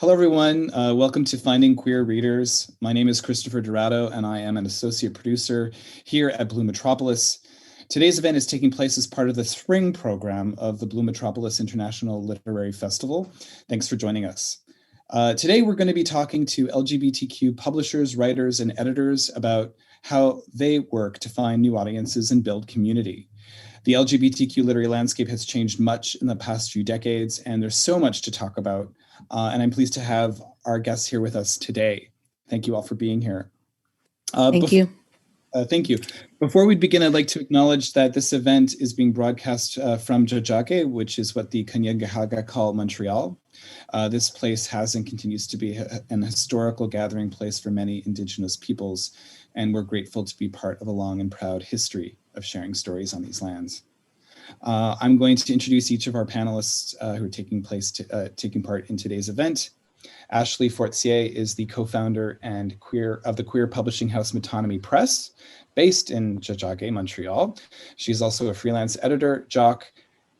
Hello, everyone. Welcome to Finding Queer Readers. My name is Christopher DiRaddo, and I am an associate producer here at Blue Metropolis. Today's event is taking place as part of the spring program of the Blue Metropolis International Literary Festival. Thanks for joining us. Today, we're going to be talking to LGBTQ publishers, writers, and editors about how they work to find new audiences and build community. The LGBTQ literary landscape has changed much in the past few decades, and there's so much to talk about. And I'm pleased to have our guests here with us today. Thank you all for being here. Thank you. Thank you. Before we begin, I'd like to acknowledge that this event is being broadcast from Jajake, which is what the Kanien'kehá:ka call Montreal. This place has and continues to be an historical gathering place for many Indigenous peoples, and we're grateful to be part of a long and proud history of sharing stories on these lands. I'm going to introduce each of our panelists who are taking part in today's event. Ashley Fortier is the co-founder and of the queer publishing house Metonymy Press, based in Jajake, Montreal. She's also a freelance editor, jock,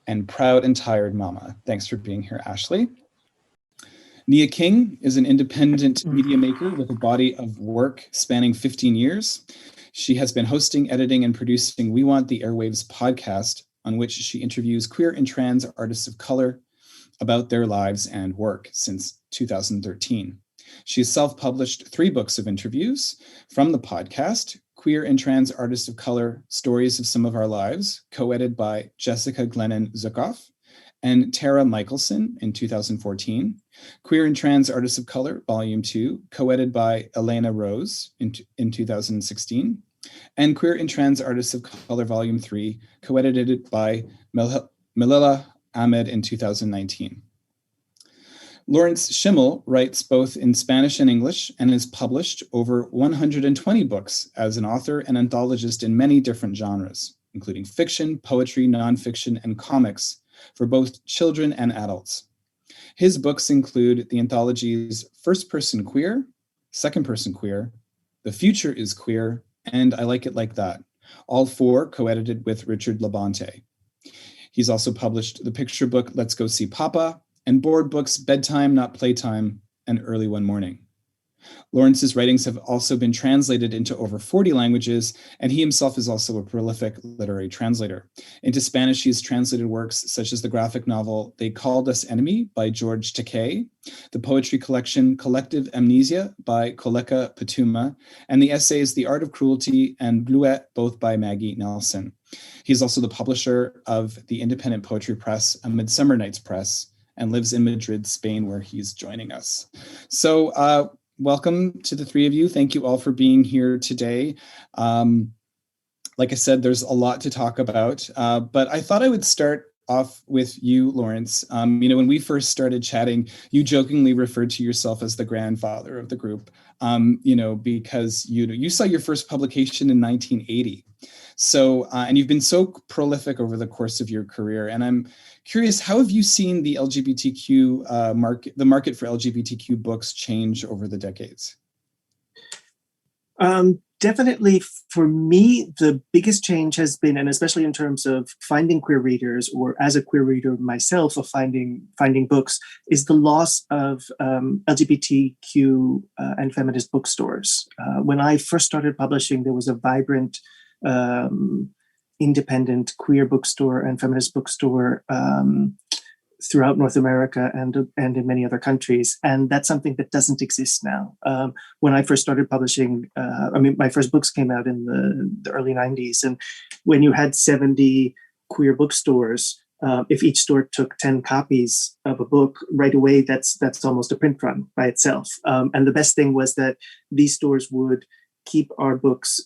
and proud and tired mama. Thanks for being here, Ashley. Nia King is an independent media maker with a body of work spanning 15 years. She has been hosting, editing, and producing We Want the Airwaves podcast, on which she interviews queer and trans artists of color about their lives and work since 2013. She has self-published 3 books of interviews from the podcast, Queer and Trans Artists of Color, Stories of Some of Our Lives, co-edited by Jessica Glennon Zukoff and Tara Michelson in 2014, Queer and Trans Artists of Color, Volume 2, co-edited by Elena Rose in 2016, and Queer and Trans Artists of Color, Volume 3, co-edited by Melilla Ahmed in 2019. Lawrence Schimel writes both in Spanish and English and has published over 120 books as an author and anthologist in many different genres, including fiction, poetry, nonfiction, and comics for both children and adults. His books include the anthologies First Person Queer, Second Person Queer, The Future is Queer, and I Like It Like That, all 4 co-edited with Richard Labonte. He's also published the picture book Let's Go See Papa and board books Bedtime Not Playtime and Early One Morning. Lawrence's writings have also been translated into over 40 languages, and he himself is also a prolific literary translator. Into Spanish, he has translated works such as the graphic novel They Called Us Enemy by George Takei, the poetry collection Collective Amnesia by Koleka Patuma, and the essays The Art of Cruelty and Bluet, both by Maggie Nelson. He's also the publisher of the independent poetry press, A Midsummer Night's Press, and lives in Madrid, Spain, where he's joining us. So welcome to the 3 of you. Thank you all for being here today. Like I said, there's a lot to talk about, but I thought I would start off with you, Lawrence. When we first started chatting, you jokingly referred to yourself as the grandfather of the group, because you saw your first publication in 1980. So, and you've been so prolific over the course of your career. And I'm curious, how have you seen the LGBTQ the market for LGBTQ books change over the decades? Definitely for me, the biggest change has been, and especially in terms of finding queer readers, or as a queer reader myself of finding books, is the loss of LGBTQ and feminist bookstores. When I first started publishing, there was a vibrant independent queer bookstore and feminist bookstore throughout North America and in many other countries. And that's something that doesn't exist now. When I first started publishing, my first books came out in the early 90s. And when you had 70 queer bookstores, if each store took 10 copies of a book right away, that's almost a print run by itself. And the best thing was that these stores would keep our books,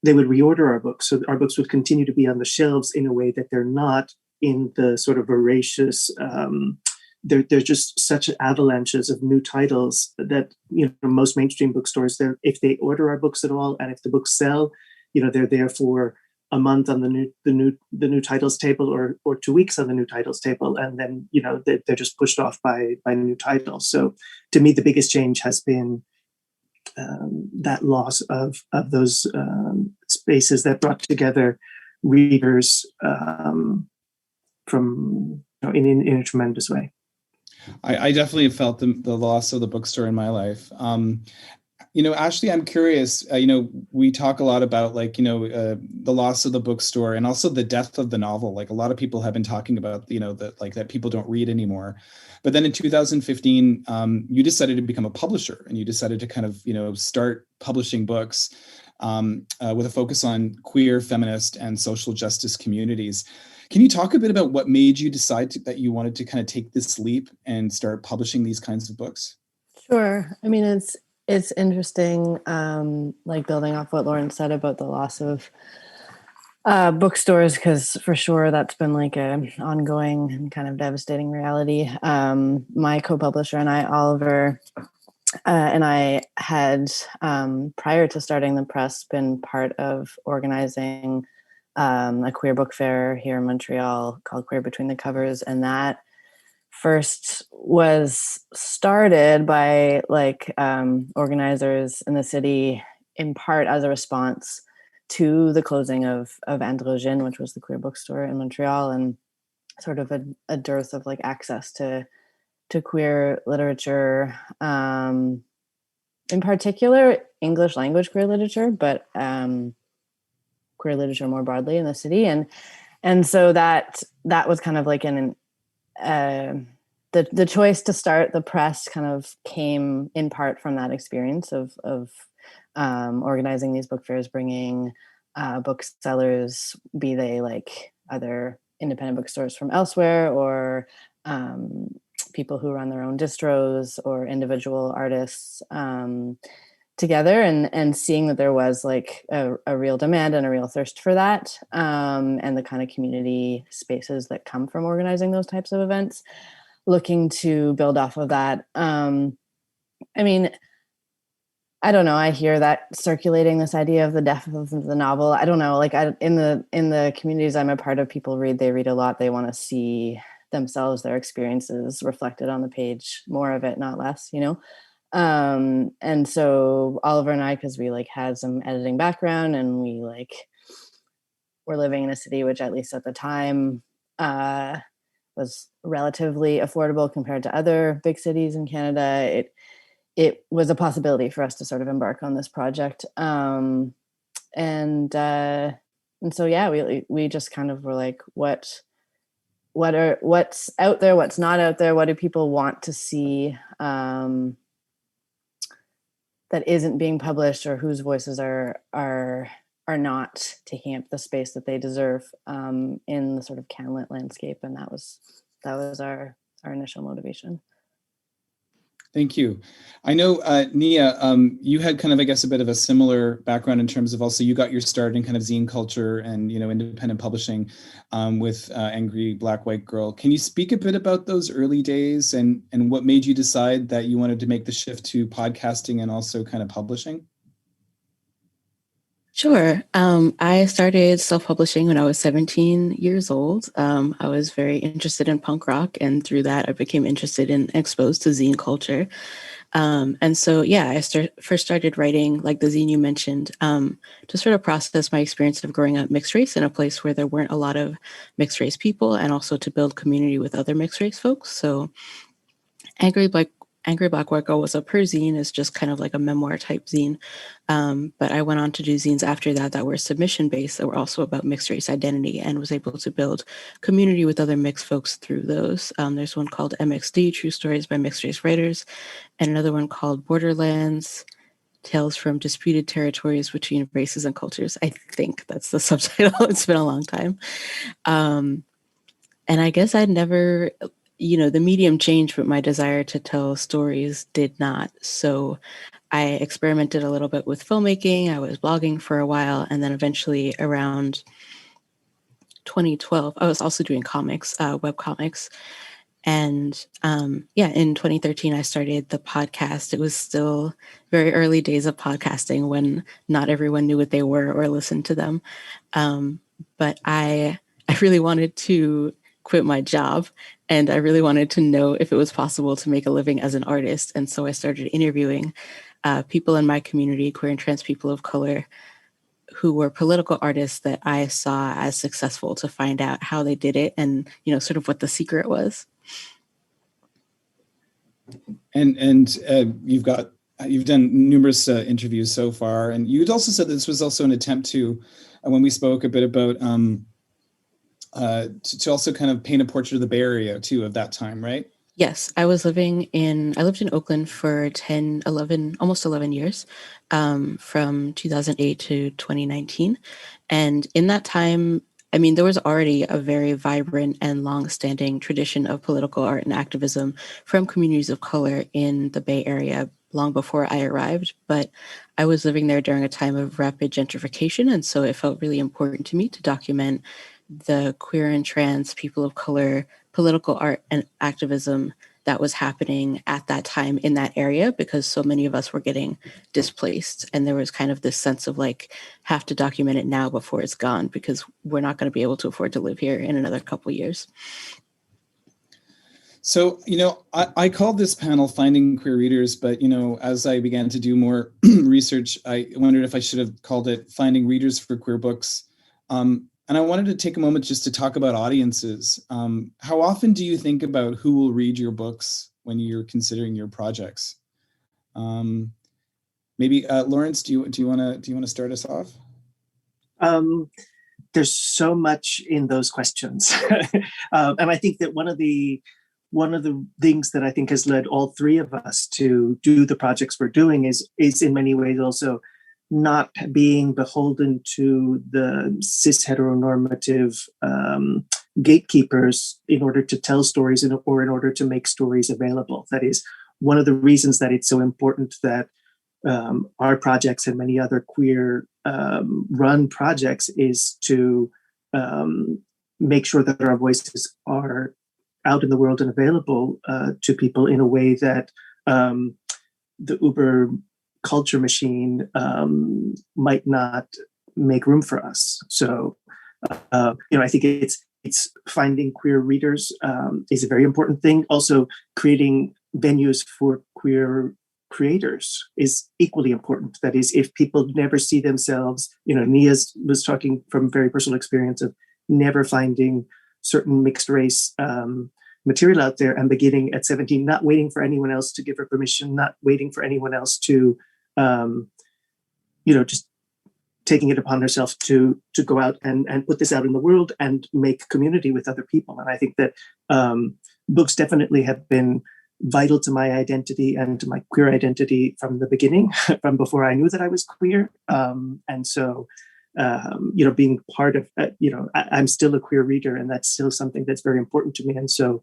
they would reorder our books. So our books would continue to be on the shelves in a way that they're not in the sort of voracious, there's just such avalanches of new titles that, most mainstream bookstores, if they order our books at all, and if the books sell, they're there for a month on the new titles table, or 2 weeks on the new titles table, and then they're just pushed off by new titles. So to me, the biggest change has been that loss of those spaces that brought together readers from in a tremendous way. I definitely have felt the loss of the bookstore in my life. Ashley, I'm curious, we talk a lot about the loss of the bookstore and also the death of the novel. Like a lot of people have been talking about, that people don't read anymore. But then in 2015, you decided to become a publisher and you decided to kind of, start publishing books with a focus on queer, feminist, and social justice communities. Can you talk a bit about what made you decide that you wanted to kind of take this leap and start publishing these kinds of books? Sure. I mean, it's interesting, like building off what Lauren said about the loss of bookstores, because for sure that's been like an ongoing and kind of devastating reality. My co-publisher and I, Oliver, and I had, prior to starting the press, been part of organizing a queer book fair here in Montreal called Queer Between the Covers, and that first was started by organizers in the city in part as a response to the closing of Anthologies, which was the queer bookstore in Montreal, and sort of a dearth of access to queer literature, in particular English language queer literature, but queer literature more broadly in the city, and so that was kind of like the choice to start the press kind of came in part from that experience of organizing these book fairs, bringing booksellers, be they other independent bookstores from elsewhere or people who run their own distros or individual artists together, and seeing that there was a real demand and a real thirst for that, and the kind of community spaces that come from organizing those types of events, looking to build off of that. I mean, I don't know. I hear that circulating, this idea of the death of the novel. I don't know. In the communities I'm a part of, people they read a lot. They want to see themselves, their experiences reflected on the page, more of it, not less, and so Oliver and I, because we had some editing background, and we were living in a city which, at least at the time, was relatively affordable compared to other big cities in Canada. It was a possibility for us to sort of embark on this project, and so yeah, we just kind of were like, what's out there, what's not out there, what do people want to see that isn't being published, or whose voices are not taking up the space that they deserve in the sort of Canlit landscape. And that was our initial motivation. Thank you. I know, Nia, you had kind of, I guess, a bit of a similar background in terms of also you got your start in kind of zine culture and, independent publishing with Angry Black White Girl. Can you speak a bit about those early days and what made you decide that you wanted to make the shift to podcasting and also kind of publishing? Sure. I started self-publishing when I was 17 years old. I was very interested in punk rock, and through that, I became interested and exposed to zine culture. And so, yeah, I first started writing, like the zine you mentioned, to sort of process my experience of growing up mixed race in a place where there weren't a lot of mixed race people, and also to build community with other mixed race folks. So Angry Black White Girl was a per zine, is just kind of like a memoir type zine. But I went on to do zines after that were submission based, that were also about mixed race identity, and was able to build community with other mixed folks through those. There's one called MXD, True Stories by Mixed Race Writers, and another one called Borderlands, Tales from Disputed Territories Between Races and Cultures. I think that's the subtitle. It's been a long time. And I guess I'd never, the medium changed, but my desire to tell stories did not. So I experimented a little bit with filmmaking. I was blogging for a while. And then eventually around 2012, I was also doing comics, web comics. And in 2013, I started the podcast. It was still very early days of podcasting when not everyone knew what they were or listened to them. But I really wanted to quit my job, and I really wanted to know if it was possible to make a living as an artist. And so I started interviewing people in my community, queer and trans people of color, who were political artists that I saw as successful, to find out how they did it and, sort of what the secret was. And you've done numerous interviews so far, and you'd also said this was also an attempt to, when we spoke a bit about, to also kind of paint a portrait of the Bay Area too of that time, right? Yes, I lived in Oakland for almost 11 years, from 2008 to 2019. And in that time, I mean, there was already a very vibrant and long-standing tradition of political art and activism from communities of color in the Bay Area long before I arrived. But I was living there during a time of rapid gentrification. And so it felt really important to me to document the queer and trans people of color political art and activism that was happening at that time in that area, because so many of us were getting displaced. And there was kind of this sense of like, have to document it now before it's gone, because we're not going to be able to afford to live here in another couple of years. So, I called this panel Finding Queer Readers, but, as I began to do more research, I wondered if I should have called it Finding Readers for Queer Books. And I wanted to take a moment just to talk about audiences. How often do you think about who will read your books when you're considering your projects? Maybe Lawrence, do you want to start us off? There's so much in those questions, and I think that one of the things that I think has led all three of us to do the projects we're doing is in many ways also not being beholden to the cis heteronormative gatekeepers in order to tell stories or in order to make stories available. That is one of the reasons that it's so important that our projects and many other queer run projects is to make sure that our voices are out in the world and available to people in a way that the Uber culture machine might not make room for us. So, I think it's finding queer readers is a very important thing. Also, creating venues for queer creators is equally important. That is, if people never see themselves, Nia was talking from very personal experience of never finding certain mixed race material out there and beginning at 17, not waiting for anyone else to give her permission, not waiting for anyone else to just taking it upon herself to go out and put this out in the world and make community with other people. And I think that books definitely have been vital to my identity and to my queer identity from the beginning, from before I knew that I was queer. And so, being part of, I'm still a queer reader, and that's still something that's very important to me. And so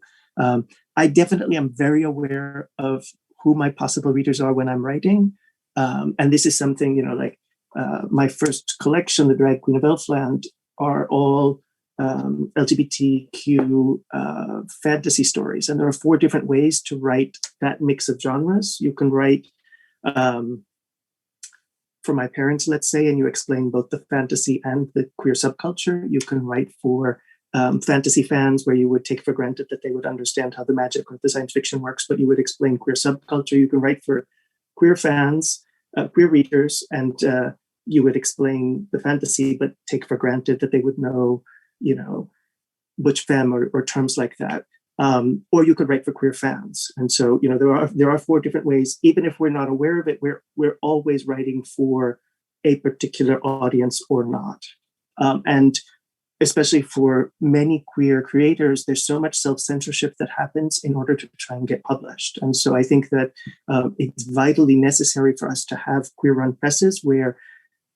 I definitely am very aware of who my possible readers are when I'm writing. And this is something, my first collection, The Drag Queen of Elfland, are all LGBTQ fantasy stories. And there are 4 different ways to write that mix of genres. You can write for my parents, let's say, and you explain both the fantasy and the queer subculture. You can write for fantasy fans, where you would take for granted that they would understand how the magic or the science fiction works, but you would explain queer subculture. You can write for queer fans, queer readers, and you would explain the fantasy, but take for granted that they would know, butch femme or terms like that. Or you could write for queer fans. And so, there are 4 different ways. Even if we're not aware of it, we're always writing for a particular audience or not. And especially for many queer creators, there's so much self-censorship that happens in order to try and get published. And so I think that it's vitally necessary for us to have queer-run presses where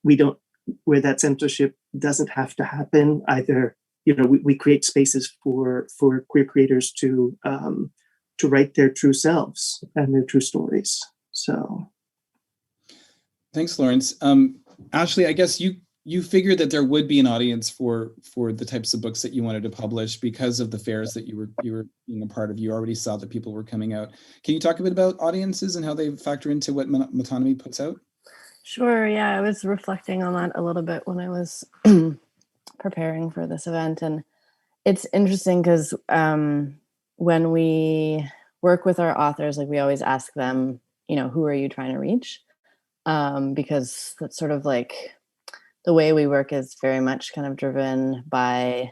that censorship doesn't have to happen. Either, we create spaces for queer creators to write their true selves and their true stories. So, thanks, Lawrence. Ashley, I guess you figured that there would be an audience for the types of books that you wanted to publish because of the fairs that you were being a part of. You already saw that people were coming out. Can you talk a bit about audiences and how they factor into what Metonymy puts out? Sure. Yeah, I was reflecting on that a little bit when I was preparing for this event, and it's interesting because when we work with our authors, like we always ask them, who are you trying to reach? Because that's sort of like the way we work is very much kind of driven by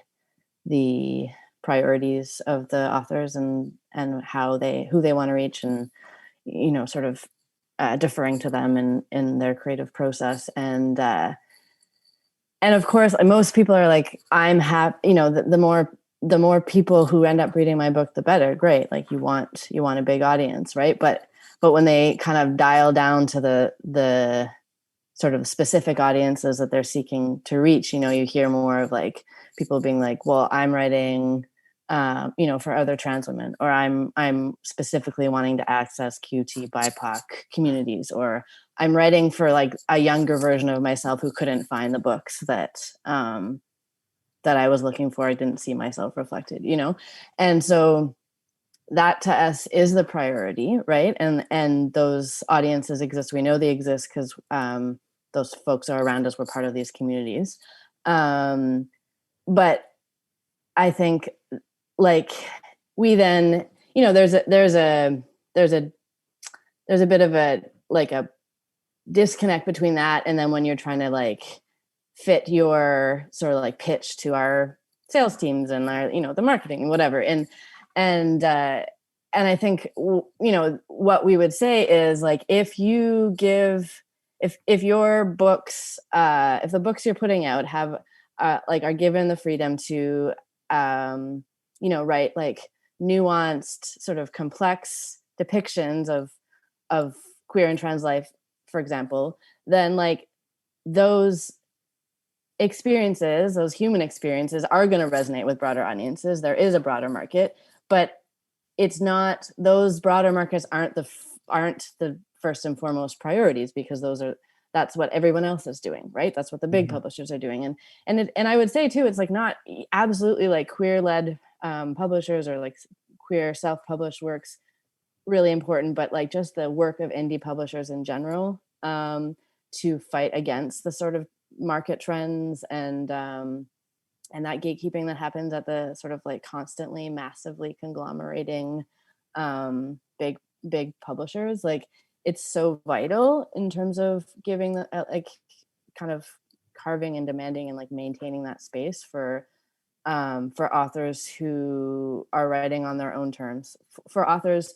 the priorities of the authors and who they want to reach, and sort of deferring to them in their creative process. And of course, most people are like, I'm happy, the more people who end up reading my book, the better. Great. Like you want a big audience, right? But when they kind of dial down to the sort of specific audiences that they're seeking to reach, you hear more of like people being like, well, I'm writing, for other trans women, or I'm specifically wanting to access QT BIPOC communities, or I'm writing for like a younger version of myself who couldn't find the books that I was looking for. I didn't see myself reflected, and so that to us is the priority, right? And those audiences exist. We know they exist because those folks are around us. We're part of these communities. But I think like we then, there's a bit of a disconnect between that and then when you're trying to like fit your sort of like pitch to our sales teams and our, the marketing and whatever. And I think, what we would say is like, if you give, if your books, if the books you're putting out have, are given the freedom to, write like nuanced sort of complex depictions of queer and trans life, for example, then like those experiences, those human experiences are going to resonate with broader audiences. There is a broader market, but it's not, those broader markets aren't the first and foremost priorities, because that's what everyone else is doing, right? That's what the big publishers are doing. And I would say too, it's like not absolutely like queer-led publishers or like queer self-published works really important, but like just the work of indie publishers in general to fight against the sort of market trends and that gatekeeping that happens at the sort of like constantly massively conglomerating big publishers. Like it's so vital in terms of giving the like kind of carving and demanding and like maintaining that space for authors who are writing on their own terms, for authors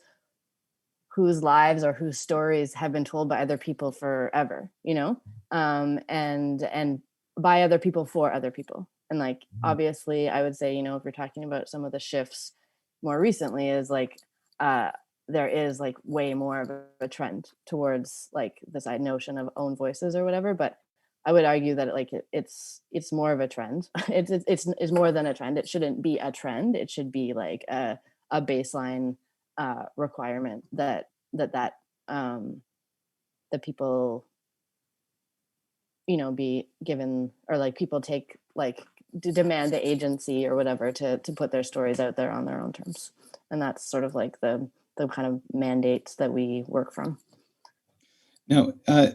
whose lives or whose stories have been told by other people forever, and by other people for other people. And like, obviously I would say, if you're talking about some of the shifts more recently is like, there is like way more of a trend towards like this notion of own voices or whatever. But I would argue that like it's more of a trend. It's more than a trend. It shouldn't be a trend. It should be like a baseline requirement that the people, be given, or like people take like to demand the agency or whatever to put their stories out there on their own terms. And that's sort of like the kind of mandates that we work from. Now,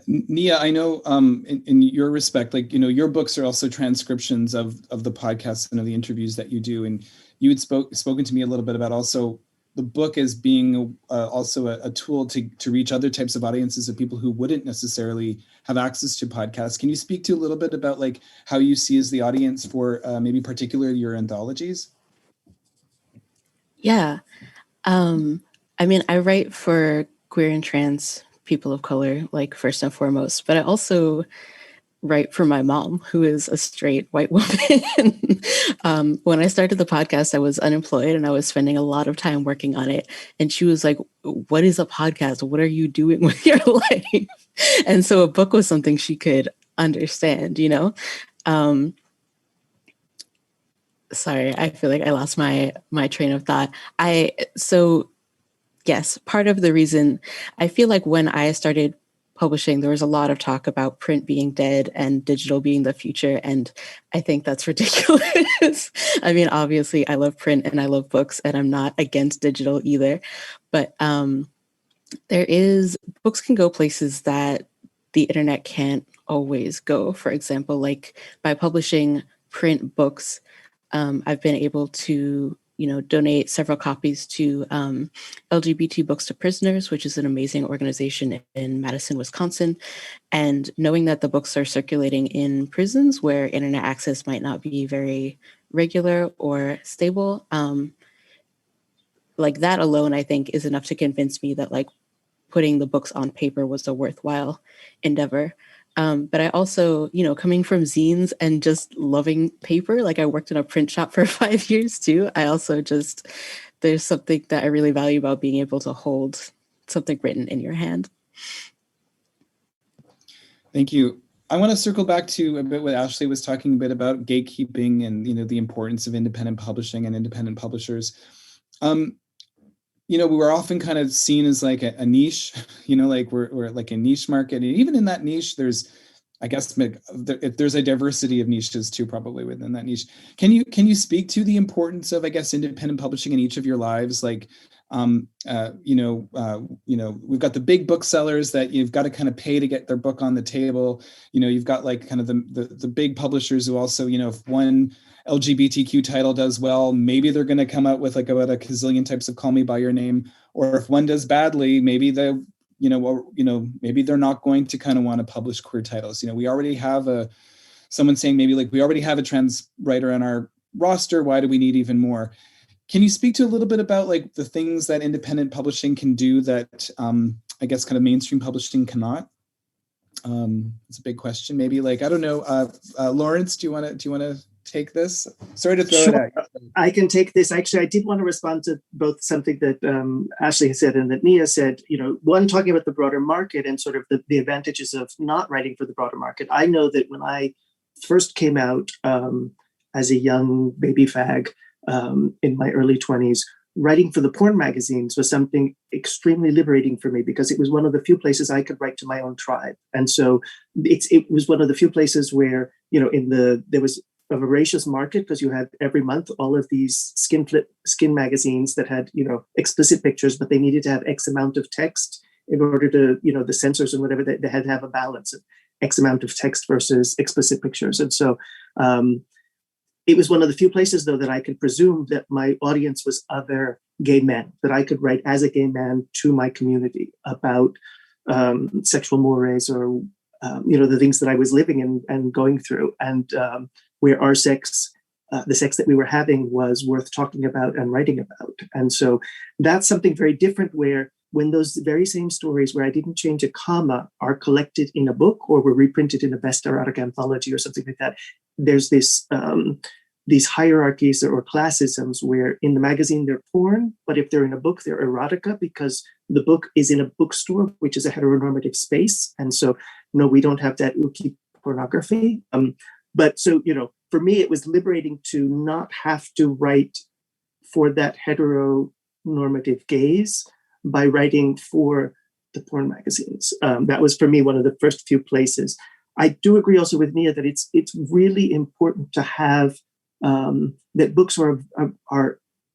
Nia, I know in your respect, like, your books are also transcriptions of the podcasts and of the interviews that you do. And you had spoken to me a little bit about also the book as being also a tool to reach other types of audiences of people who wouldn't necessarily have access to podcasts. Can you speak to a little bit about like how you see as the audience for maybe particularly your anthologies? Yeah. I mean, I write for queer and trans people of color, like first and foremost, but I also write for my mom, who is a straight white woman. When I started the podcast, I was unemployed and I was spending a lot of time working on it. And she was like, what is a podcast? What are you doing with your life? And so a book was something she could understand, Sorry, I feel like I lost my train of thought. Yes, part of the reason I feel like when I started publishing, there was a lot of talk about print being dead and digital being the future. And I think that's ridiculous. I mean, obviously I love print and I love books and I'm not against digital either. But books can go places that the internet can't always go. For example, like by publishing print books, I've been able to donate several copies to LGBT Books to Prisoners, which is an amazing organization in Madison, Wisconsin. And knowing that the books are circulating in prisons where internet access might not be very regular or stable, like that alone, I think, is enough to convince me that like putting the books on paper was a worthwhile endeavor. But I also, you know, coming from zines and just loving paper, like I worked in a print shop for 5 years too. I also just, there's something that I really value about being able to hold something written in your hand. Thank you. I want to circle back to a bit what Ashley was talking a bit about gatekeeping and, you know, the importance of independent publishing and independent publishers. You know, we were often kind of seen as like a niche, you know, like we're like a niche market. And even in that niche, there's, I guess, there's a diversity of niches too, probably within that niche. Can you speak to the importance of, I guess, independent publishing in each of your lives? Like, you know, we've got the big booksellers that you've got to kind of pay to get their book on the table. You know, you've got like kind of the big publishers who also, you know, if one LGBTQ title does well, maybe they're going to come out with like about a gazillion types of Call Me by Your Name. Or if one does badly, maybe maybe they're not going to kind of want to publish queer titles. You know, we already have someone saying maybe like we already have a trans writer on our roster. Why do we need even more? Can you speak to a little bit about like the things that independent publishing can do that I guess kind of mainstream publishing cannot? It's a big question. Maybe like, I don't know, Lawrence, do you want to take this? Sorry to throw it at you. I can take this. Actually, I did want to respond to both something that Ashley said and that Nia said. You know, one, talking about the broader market and sort of the advantages of not writing for the broader market. I know that when I first came out as a young baby fag in my early 20s, writing for the porn magazines was something extremely liberating for me because it was one of the few places I could write to my own tribe. And so it was one of the few places where, you know, there was a voracious market because you had every month all of these skin magazines that had, you know, explicit pictures, but they needed to have X amount of text in order to, you know, the censors and whatever, they had to have a balance of X amount of text versus explicit pictures. And so it was one of the few places, though, that I could presume that my audience was other gay men, that I could write as a gay man to my community about sexual mores or, you know, the things that I was living and going through, and where our sex, the sex that we were having, was worth talking about and writing about. And so that's something very different, where when those very same stories where I didn't change a comma are collected in a book or were reprinted in a best erotic anthology or something like that, there's this these hierarchies or classisms where in the magazine they're porn, but if they're in a book, they're erotica because the book is in a bookstore, which is a heteronormative space. And so, no, we don't have that ooky pornography. But so, you know, for me, it was liberating to not have to write for that heteronormative gaze by writing for the porn magazines. That was, for me, one of the first few places. I do agree also with Nia that it's really important to have that books are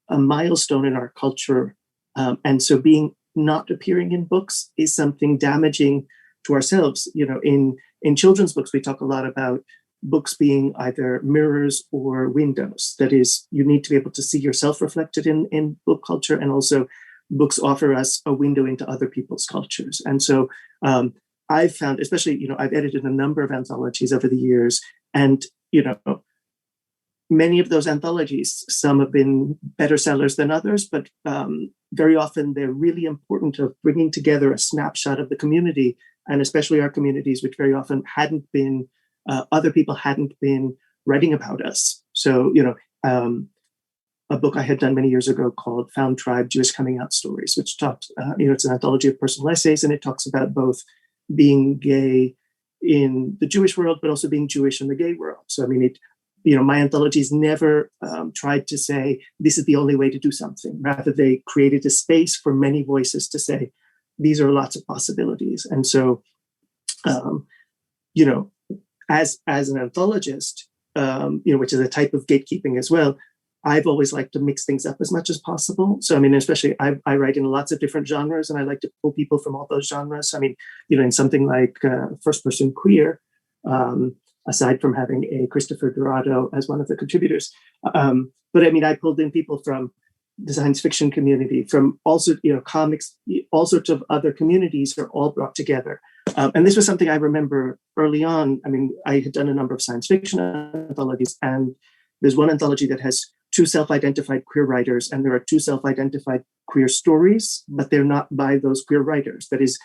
a milestone in our culture. And so not appearing in books is something damaging to ourselves. You know, in children's books, we talk a lot about books being either mirrors or windows. That is, you need to be able to see yourself reflected in book culture, and also books offer us a window into other people's cultures. And so I've found, especially, you know, I've edited a number of anthologies over the years, and, you know, many of those anthologies, some have been better sellers than others, but very often they're really important of bringing together a snapshot of the community, and especially our communities, which very often hadn't been, other people hadn't been writing about us. So, you know, a book I had done many years ago called Found Tribe, Jewish Coming Out Stories, which talked, you know, it's an anthology of personal essays, and it talks about both being gay in the Jewish world, but also being Jewish in the gay world. So, I mean, you know, my anthologies never tried to say, this is the only way to do something. Rather, they created a space for many voices to say, these are lots of possibilities. And so, you know, as an anthologist, you know, which is a type of gatekeeping as well, I've always liked to mix things up as much as possible. So, I mean, especially I write in lots of different genres, and I like to pull people from all those genres. I mean, you know, in something like First Person Queer, aside from having a Christopher DiRaddo as one of the contributors. But I mean, I pulled in people from the science fiction community, from also, you know, comics, all sorts of other communities are all brought together. And this was something I remember early on. I mean, I had done a number of science fiction anthologies, and there's one anthology that has two self-identified queer writers and there are two self-identified queer stories, but they're not by those queer writers. That is,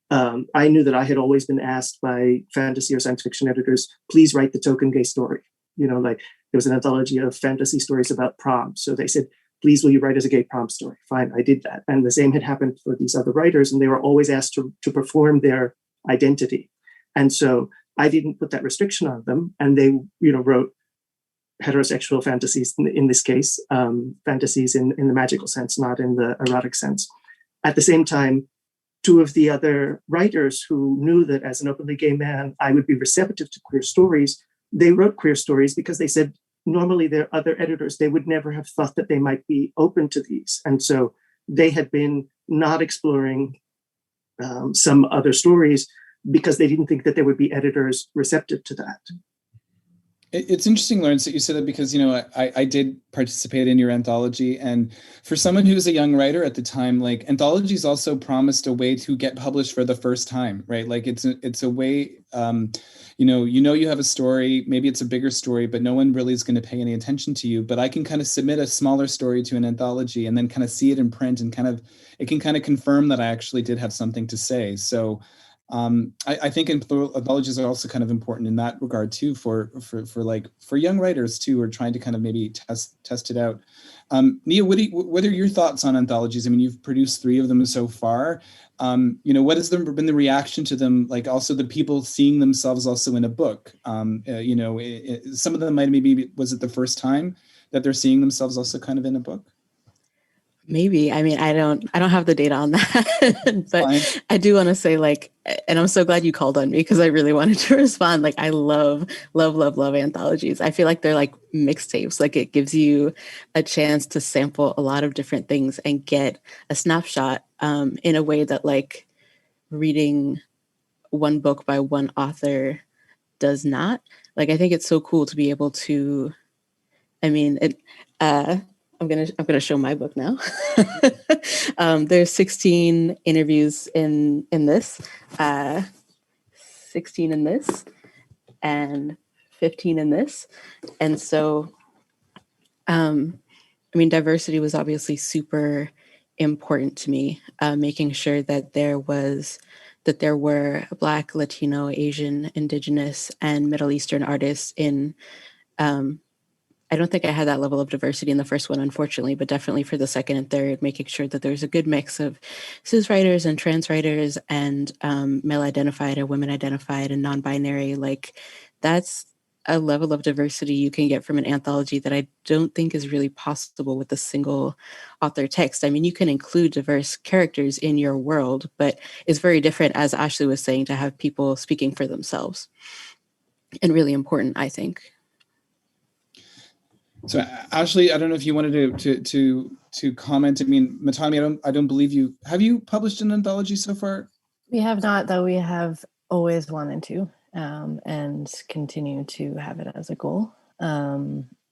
I knew that I had always been asked by fantasy or science fiction editors, please write the token gay story. Like there was an anthology of fantasy stories about prom. So they said, please, will you write as a gay prom story? Fine, I did that. And the same had happened for these other writers, and they were always asked to perform their identity. And so I didn't put that restriction on them. And they, wrote heterosexual fantasies, in this case, fantasies in the magical sense, not in the erotic sense. At the same time, two of the other writers who knew that as an openly gay man, I would be receptive to queer stories, they wrote queer stories because they said, normally their other editors, they would never have thought that they might be open to these. And so they had been not exploring some other stories because they didn't think that there would be editors receptive to that. It's interesting, Lawrence, that you said that because, I did participate in your anthology. And for someone who was a young writer at the time, like anthologies also promised a way to get published for the first time, right? Like it's a way, you have a story, maybe it's a bigger story, but no one really is going to pay any attention to you. But I can kind of submit a smaller story to an anthology and then kind of see it in print and it can kind of confirm that I actually did have something to say. So I think anthologies are also kind of important in that regard too, for young writers too, who are trying to kind of maybe test it out. Nia, what are your thoughts on anthologies? I mean, you've produced 3 of them so far. What has been the reaction to them? Like also the people seeing themselves also in a book. Some of them maybe was it the first time that they're seeing themselves also kind of in a book? Maybe. I mean, I don't have the data on that, but fine. I do want to say and I'm so glad you called on me because I really wanted to respond. Like, I love anthologies. I feel like they're like mixtapes. Like it gives you a chance to sample a lot of different things and get a snapshot in a way that like reading one book by one author does not. Like, I think it's so cool to be able to, I'm gonna show my book now. There's 16 interviews in this, 16 in this, and 15 in this. And so, diversity was obviously super important to me, making sure that there were Black, Latino, Asian, Indigenous, and Middle Eastern artists in I don't think I had that level of diversity in the first one, unfortunately, but definitely for the second and third, making sure that there's a good mix of cis writers and trans writers and male identified or women identified and non-binary. Like that's a level of diversity you can get from an anthology that I don't think is really possible with a single author text. I mean, you can include diverse characters in your world, but it's very different, as Ashley was saying, to have people speaking for themselves. And really important, I think. So Ashley, I don't know if you wanted to comment. I mean, Matami, I don't believe you. Have you published an anthology so far? We have not, though we have always wanted to, and continue to have it as a goal.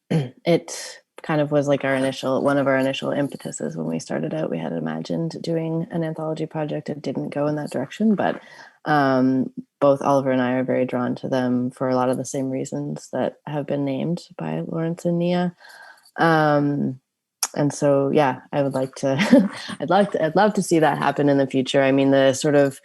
It kind of was like one of our initial impetuses when we started out. We had imagined doing an anthology project. It didn't go in that direction, but both Oliver and I are very drawn to them for a lot of the same reasons that have been named by Lawrence and Nia. And so, yeah, I would like to, I'd love to see that happen in the future. I mean, the sort of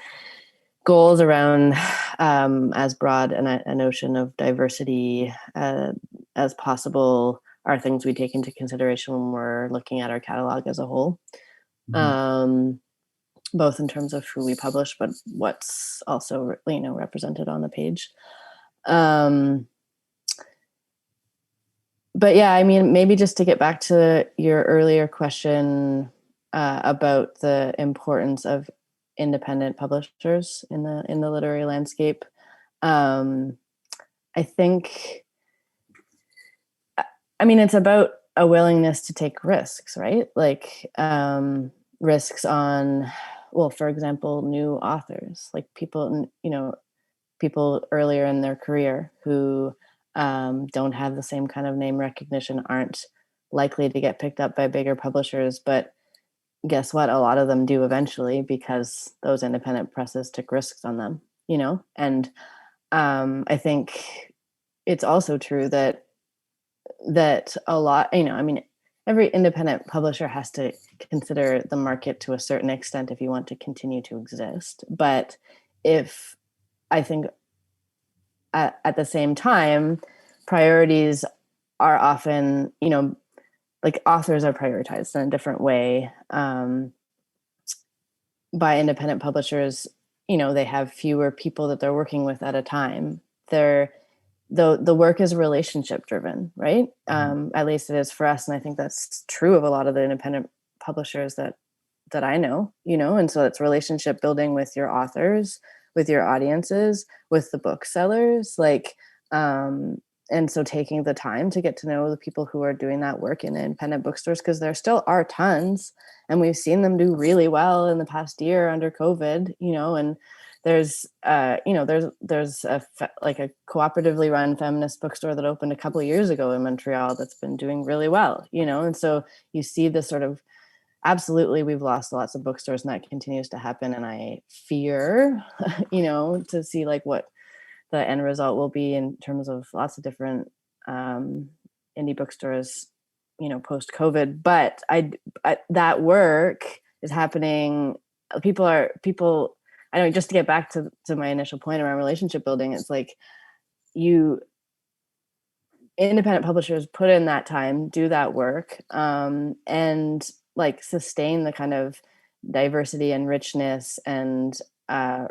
goals around as broad a notion of diversity as possible are things we take into consideration when we're looking at our catalog as a whole. Mm-hmm. Both in terms of who we publish, but what's also, represented on the page. But yeah, I mean, maybe just to get back to your earlier question about the importance of independent publishers in the literary landscape. I think, it's about a willingness to take risks, right? Like risks on, well, for example, new authors, like people earlier in their career who don't have the same kind of name recognition, aren't likely to get picked up by bigger publishers. But guess what? A lot of them do eventually because those independent presses took risks on them, And I think it's also true that that a lot, I mean, every independent publisher has to consider the market to a certain extent if you want to continue to exist. But if I think at the same time, priorities are often, like authors are prioritized in a different way by independent publishers. They have fewer people that they're working with at a time. The work is relationship driven, right? At least it is for us. And I think that's true of a lot of the independent publishers that I know, and so it's relationship building with your authors, with your audiences, with the booksellers, and so taking the time to get to know the people who are doing that work in independent bookstores, because there still are tons, and we've seen them do really well in the past year under COVID, and there's a cooperatively run feminist bookstore that opened a couple of years ago in Montreal that's been doing really well, and so you see this sort of, absolutely, we've lost lots of bookstores, and that continues to happen. And I fear, to see like what the end result will be in terms of lots of different indie bookstores, post COVID. But I that work is happening. People, I don't know, just to get back to my initial point around relationship building, it's like independent publishers put in that time, do that work, and like sustain the kind of diversity and richness and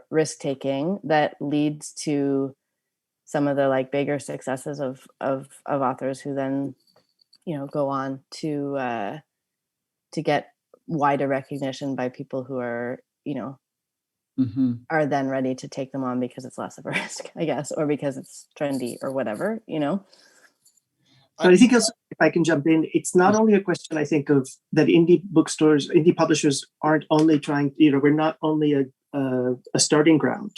risk taking that leads to some of the like bigger successes of authors who then go on to get wider recognition by people who are are then ready to take them on because it's less of a risk, I guess, or because it's trendy or whatever, But I think also, if I can jump in, it's not only a question, I think, of that indie publishers aren't only trying, we're not only a starting ground,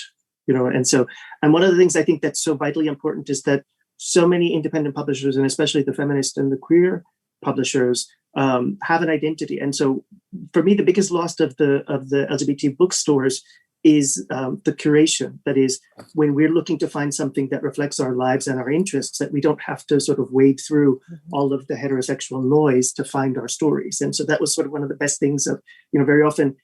and one of the things I think that's so vitally important is that so many independent publishers, and especially the feminist and the queer publishers, have an identity. And so for me, the biggest loss of the LGBT bookstores is the curation. That is, when we're looking to find something that reflects our lives and our interests, that we don't have to sort of wade through all of the heterosexual noise to find our stories. And so that was sort of one of the best things of, very often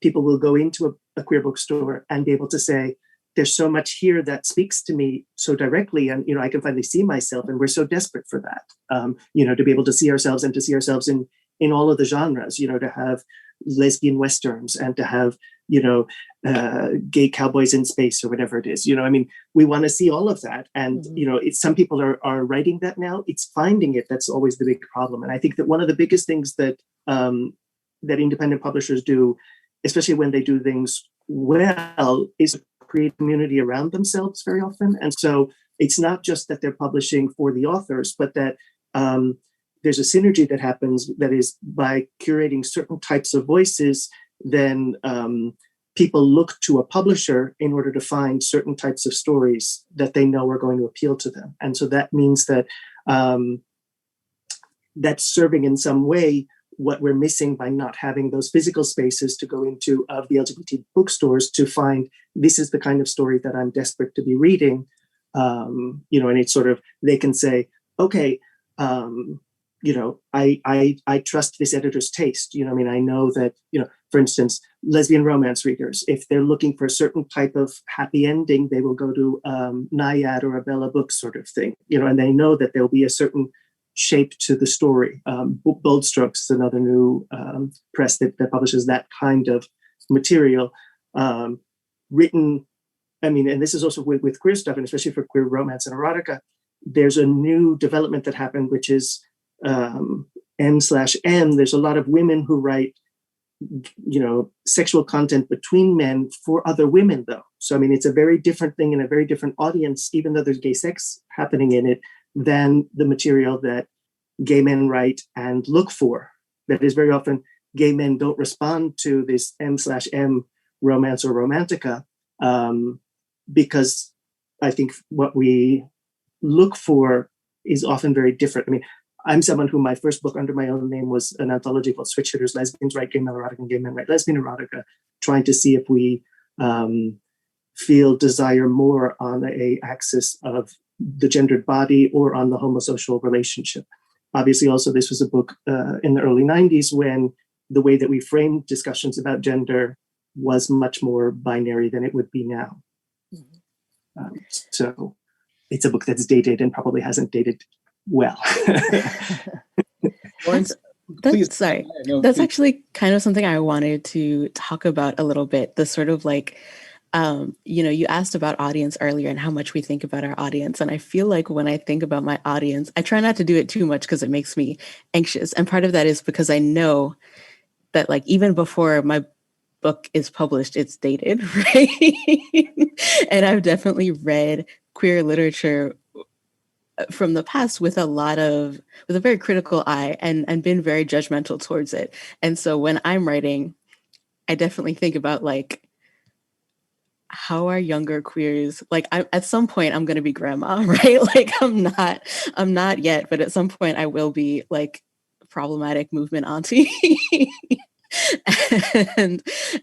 people will go into a queer bookstore and be able to say, there's so much here that speaks to me so directly, and I can finally see myself, and we're so desperate for that, to be able to see ourselves and to see ourselves in all of the genres, to have lesbian westerns and to have gay cowboys in space or whatever it is. We want to see all of that, and some people are writing that now. It's finding it that's always the big problem. And I think that one of the biggest things that that independent publishers do, especially when they do things well, is create community around themselves very often. And so it's not just that they're publishing for the authors, but that there's a synergy that happens, that is, by curating certain types of voices, then people look to a publisher in order to find certain types of stories that they know are going to appeal to them. And so that means that that's serving in some way what we're missing by not having those physical spaces to go into of the LGBT bookstores to find, this is the kind of story that I'm desperate to be reading. And it's sort of, they can say, okay, I trust this editor's taste. I know that, for instance, lesbian romance readers, if they're looking for a certain type of happy ending, they will go to Naiad or a Bella Book sort of thing, and they know that there'll be a certain shape to the story. Bold Strokes is another new press that publishes that kind of material, written. And this is also with queer stuff, and especially for queer romance and erotica, there's a new development that happened, which is M/M. There's a lot of women who write, sexual content between men for other women, though. So, it's a very different thing and a very different audience, even though there's gay sex happening in it, than the material that gay men write and look for. That is, very often gay men don't respond to this M/M romance or romantica, because I think what we look for is often very different. I'm someone who, my first book under my own name was an anthology called Switch Hitters: Lesbians Write Gay Male Erotica and Gay Men Write Lesbian Erotica, trying to see if we feel desire more on a axis of the gendered body or on the homosocial relationship. Obviously, also, this was a book in the early 90s when the way that we framed discussions about gender was much more binary than it would be now. So it's a book that's dated and probably hasn't dated well. Lawrence, please. Sorry. No, that's please. actually kind of something I wanted to talk about a little bit. The sort of like, you asked about audience earlier and how much we think about our audience. And I feel like when I think about my audience, I try not to do it too much because it makes me anxious. And part of that is because I know that like even before my book is published, it's dated, right? And I've definitely read queer literature from the past with a very critical eye and been very judgmental towards it. And so when I'm writing, I definitely think about like, how are younger queers, like at some point I'm going to be grandma, right? Like I'm not yet, but at some point I will be like problematic movement auntie.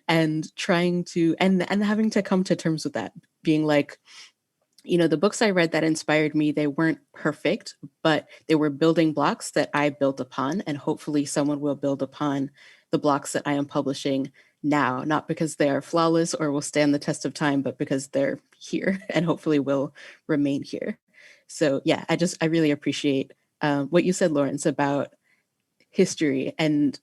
and trying to and having to come to terms with that, being like, the books I read that inspired me, they weren't perfect, but they were building blocks that I built upon, and hopefully someone will build upon the blocks that I am publishing now, not because they are flawless or will stand the test of time, but because they're here and hopefully will remain here. So yeah, I really appreciate what you said, Lawrence, about history and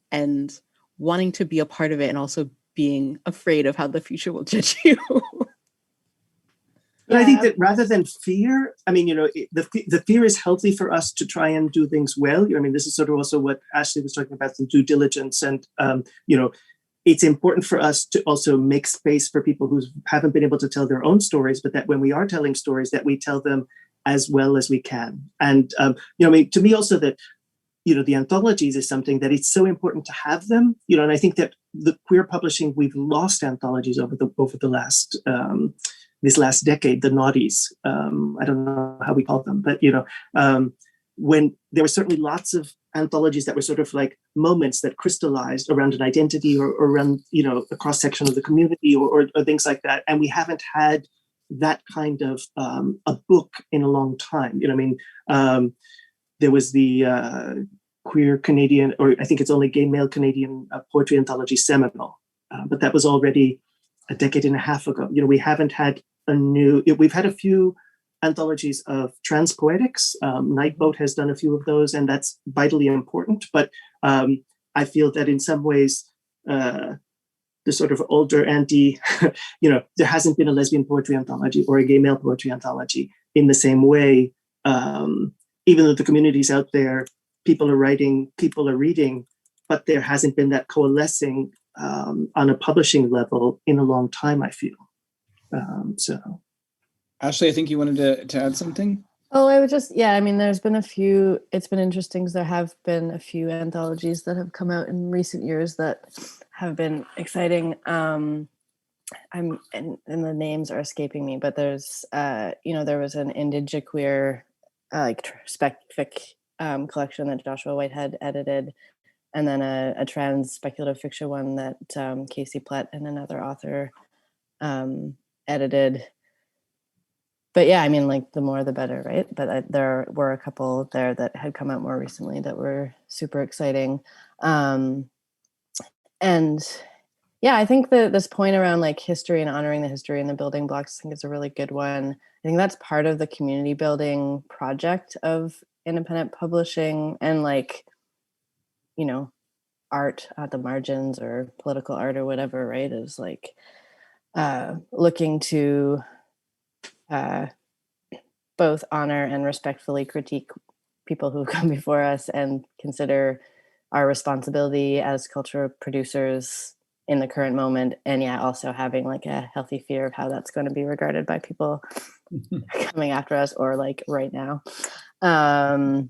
wanting to be a part of it and also being afraid of how the future will judge you. But I think that rather than fear, I mean, the fear is healthy for us to try and do things well. I mean, this is sort of also what Ashley was talking about, the due diligence. And, it's important for us to also make space for people who haven't been able to tell their own stories, but that when we are telling stories, that we tell them as well as we can. And, to me also that, the anthologies is something that it's so important to have them, and I think that the queer publishing, we've lost anthologies over the last, this last decade, the naughties. I don't know how we call them, but, when there were certainly lots of anthologies that were sort of like moments that crystallized around an identity or around, a cross section of the community or things like that. And we haven't had that kind of a book in a long time. There was the queer Canadian, or I think it's only gay male Canadian poetry anthology, Seminole, but that was already a decade and a half ago. We haven't had we've had a few anthologies of trans poetics. Nightboat has done a few of those, and that's vitally important. But I feel that in some ways, the sort of older anti, there hasn't been a lesbian poetry anthology or a gay male poetry anthology in the same way. Even though the community's out there, people are writing, people are reading, but there hasn't been that coalescing on a publishing level in a long time, I feel. So. Ashley, I think you wanted to add something? Oh, I would just, there's been a few, it's been interesting because there have been a few anthologies that have come out in recent years that have been exciting. And the names are escaping me, but there's, there was an indigiqueer, spec fic collection that Joshua Whitehead edited, and then a trans speculative fiction one that Casey Plett and another author edited. But yeah, the more the better, right? But there were a couple there that had come out more recently that were super exciting. And yeah, I think that this point around like history and honoring the history and the building blocks, I think is a really good one. I think that's part of the community building project of independent publishing and art at the margins or political art or whatever, right? Is like looking to both honor and respectfully critique people who've come before us and consider our responsibility as cultural producers in the current moment, and also having like a healthy fear of how that's going to be regarded by people coming after us or like right now. But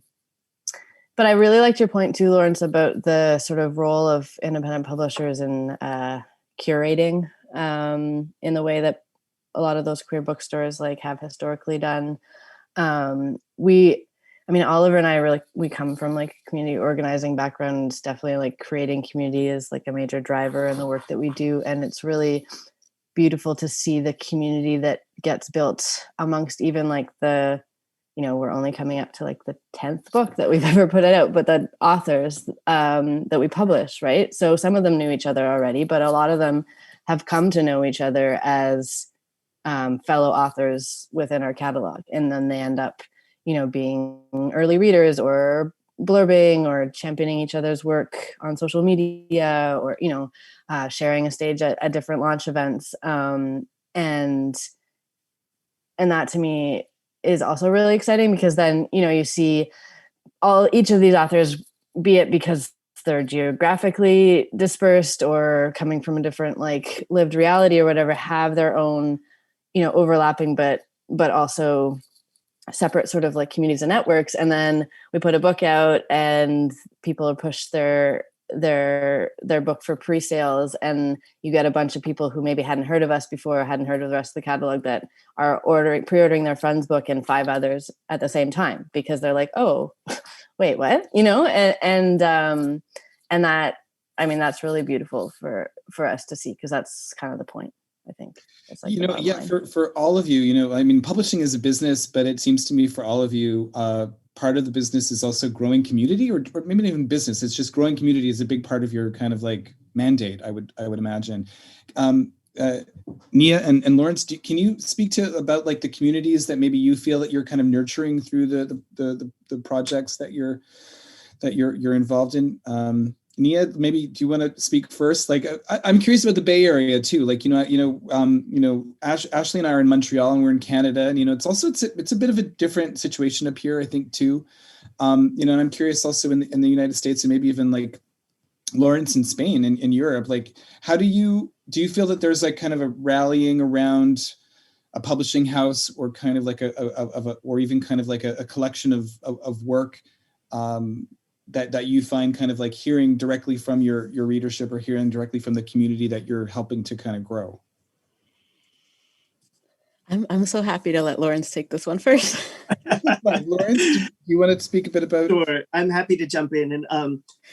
I really liked your point too, Lawrence, about the sort of role of independent publishers in curating in the way that a lot of those queer bookstores like have historically done. Oliver and I we come from like community organizing backgrounds. Definitely like creating community is like a major driver in the work that we do. And it's really beautiful to see the community that gets built amongst even like the we're only coming up to like the 10th book that we've ever put out, but the authors that we publish, right? So some of them knew each other already, but a lot of them have come to know each other as fellow authors within our catalog. And then they end up, being early readers or blurbing or championing each other's work on social media, or, sharing a stage at different launch events. And that to me is also really exciting, because then, you see each of these authors, be it because they're geographically dispersed or coming from a different like lived reality or whatever, have their own, overlapping, but also separate sort of like communities and networks. And then we put a book out and people push their book for pre-sales, and you get a bunch of people who maybe hadn't heard of us before, hadn't heard of the rest of the catalog, that are pre-ordering their friend's book and 5 others at the same time, because they're like, oh, wait, what? And that, I mean, that's really beautiful for us to see, because that's kind of the point, I think. It's like, for all of you, I mean, publishing is a business, but it seems to me for all of you, part of the business is also growing community, or maybe not even business. It's just growing community is a big part of your kind of like mandate, I would imagine. Nia and Lawrence, can you speak about like the communities that maybe you feel that you're kind of nurturing through the projects that you're involved in? Nia, maybe do you want to speak first? Like, I'm curious about the Bay Area too. Like, Ashley and I are in Montreal and we're in Canada, and it's also it's a bit of a different situation up here, I think too. And I'm curious also in the United States, and maybe even like Lawrence in Spain and in Europe. Like, how do you feel that there's like kind of a rallying around a publishing house, or kind of like or even kind of like a collection of work that you find kind of like hearing directly from your readership, or hearing directly from the community that you're helping to kind of grow? I'm so happy to let Lawrence take this one first. Lawrence, do you want to speak a bit about? Sure, I'm happy to jump in. And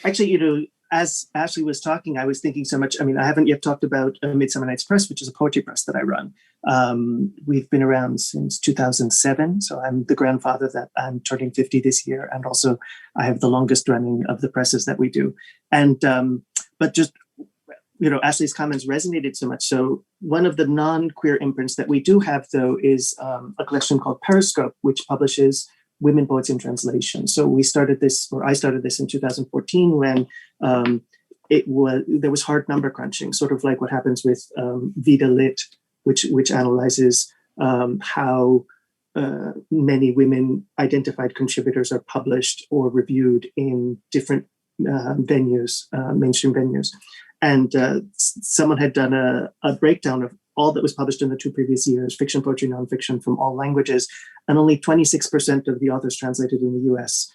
actually, as Ashley was talking, I was thinking so much. I mean, I haven't yet talked about Midsummer Night's Press, which is a poetry press that I run. We've been around since 2007, so I'm the grandfather. That I'm turning 50 this year, and also I have the longest running of the presses that we do. And but just Ashley's comments resonated so much. So one of the non-queer imprints that we do have, though, is a collection called Periscope, which publishes women poets in translation. So I started this in 2014 when there was hard number crunching, sort of like what happens with Vida Lit, which analyzes how many women identified contributors are published or reviewed in different venues, mainstream venues. And someone had done a breakdown of all that was published in the 2 previous years, fiction, poetry, nonfiction, from all languages, and only 26% of the authors translated in the US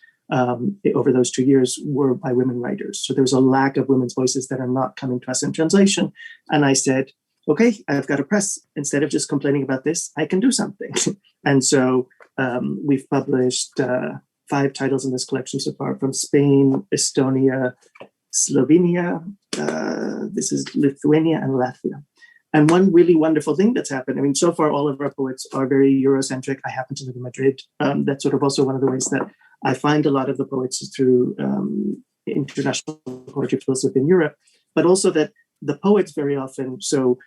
over those 2 years were by women writers. So there's a lack of women's voices that are not coming to us in translation. And I said, okay, I've got a press. Instead of just complaining about this, I can do something. And so we've published 5 titles in this collection so far, from Spain, Estonia, Slovenia, this is Lithuania, and Latvia. And one really wonderful thing that's happened, I mean, so far all of our poets are very Eurocentric. I happen to live in Madrid. That's sort of also one of the ways that I find a lot of the poets is through international poetry flows within Europe, but also that the poets very often, so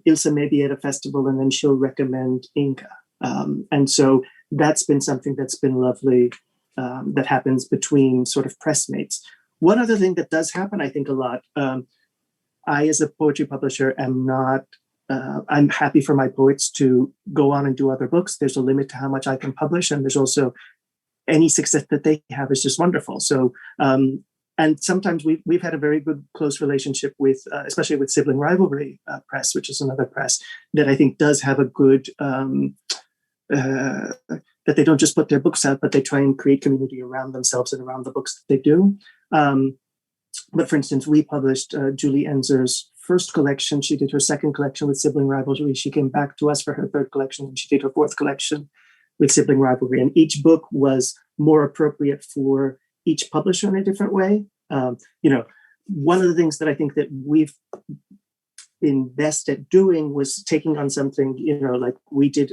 Ilse may be at a festival and then she'll recommend Inca. And so that's been something that's been lovely, that happens between sort of pressmates. One other thing that does happen, I think, a lot, I, as a poetry publisher, am not, I'm happy for my poets to go on and do other books. There's a limit to how much I can publish. And there's also any success that they have is just wonderful. So, and sometimes we've had a very good, close relationship with, especially with Sibling Rivalry Press, which is another press that I think does have a good, that they don't just put their books out, but they try and create community around themselves and around the books that they do. But for instance, we published Julie Enzer's first collection. She did her second collection with Sibling Rivalry. She came back to us for her third collection, and she did her fourth collection with Sibling Rivalry. And each book was more appropriate for each publisher in a different way. One of the things that I think that we've been best at doing was taking on something, like we did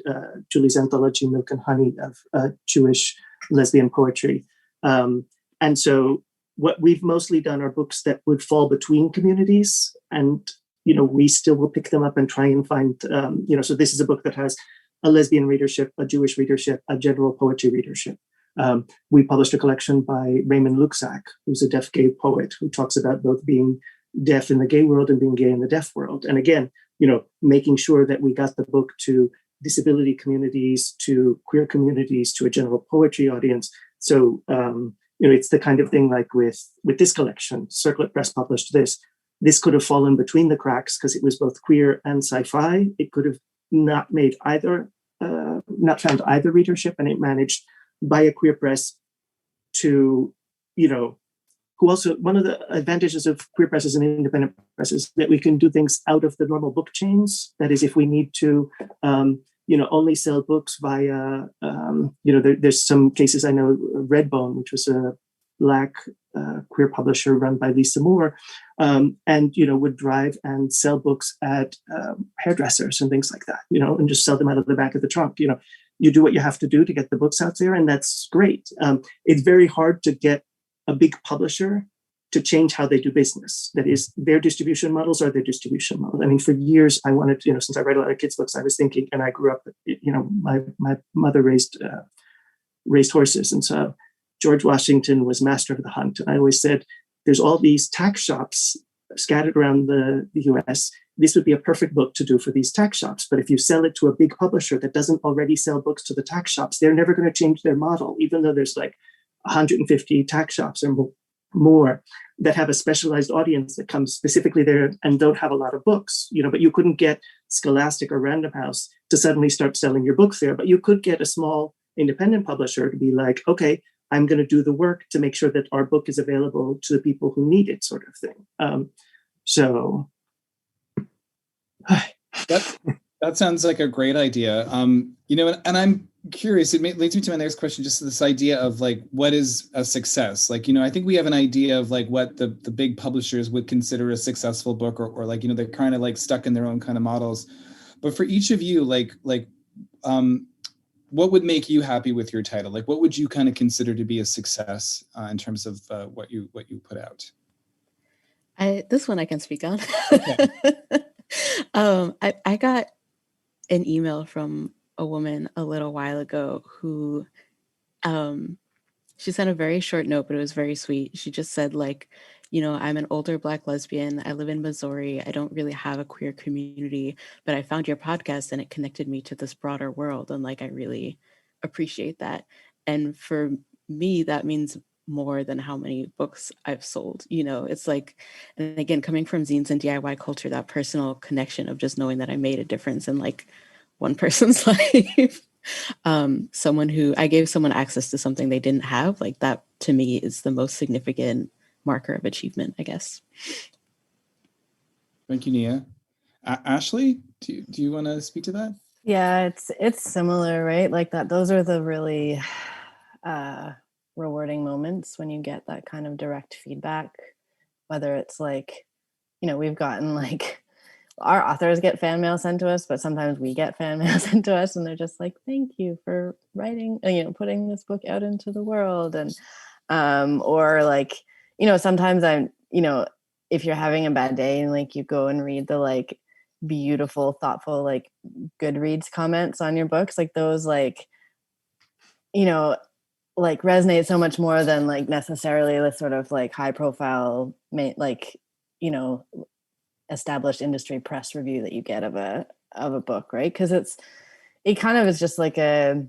Julie's anthology, Milk and Honey, of Jewish lesbian poetry. And so what we've mostly done are books that would fall between communities, and we still will pick them up and try and find, so this is a book that has a lesbian readership, a Jewish readership, a general poetry readership. We published a collection by Raymond Luxak, who's a deaf gay poet who talks about both being deaf in the gay world and being gay in the deaf world. And again, making sure that we got the book to disability communities, to queer communities, to a general poetry audience. So, it's the kind of thing like with this collection, Circlet Press published this. This could have fallen between the cracks because it was both queer and sci-fi. It could have not made either, not found either readership, and it managed by a queer press to, who also, one of the advantages of queer presses and independent presses that we can do things out of the normal book chains. That is, if we need to, only sell books via, there's some cases I know, Redbone, which was a Black queer publisher run by Lisa Moore, and, would drive and sell books at hairdressers and things like that, and just sell them out of the back of the trunk. You do what you have to do to get the books out there, and that's great. It's very hard to get a big publisher to change how they do business. That is, their distribution models are their distribution model. I mean, for years, I wanted, since I read a lot of kids' books, I was thinking, and I grew up, my mother raised horses. And so George Washington was master of the hunt. And I always said, there's all these tack shops scattered around the US. This would be a perfect book to do for these tack shops. But if you sell it to a big publisher that doesn't already sell books to the tack shops, they're never going to change their model, even though there's like 150 tack shops or more that have a specialized audience that comes specifically there and don't have a lot of books, but you couldn't get Scholastic or Random House to suddenly start selling your books there. But you could get a small independent publisher to be like, okay, I'm going to do the work to make sure that our book is available to the people who need it, sort of thing. That sounds like a great idea. And I'm curious, leads me to my next question, just this idea of like, what is a success? Like, I think we have an idea of like what the big publishers would consider a successful book, or like, they're kind of like stuck in their own kind of models. But for each of you, what would make you happy with your title? Like, what would you kind of consider to be a success in terms of what you put out? This one I can speak on. Okay. I got an email from a woman a little while ago who she sent a very short note, but it was very sweet. She just said, like, I'm an older Black lesbian. I live in Missouri. I don't really have a queer community, but I found your podcast and it connected me to this broader world. And like, I really appreciate that. And for me, that means more than how many books I've sold. It's like, and again, coming from zines and DIY culture, that personal connection of just knowing that I made a difference in like one person's life. I gave someone access to something they didn't have, like that to me is the most significant marker of achievement, I guess. Thank you, Nia. Ashley, do you want to speak to that? Yeah, it's similar, right? Like that. Those are the really rewarding moments when you get that kind of direct feedback, whether it's like, we've gotten like, our authors get fan mail sent to us, but sometimes we get fan mail sent to us and they're just like, thank you for writing, putting this book out into the world. And, or like, sometimes if you're having a bad day and like you go and read the like beautiful, thoughtful, like Goodreads comments on your books, like those, like, like resonate so much more than like necessarily the sort of like high profile, like, established industry press review that you get of a book, right? Because it kind of is just like the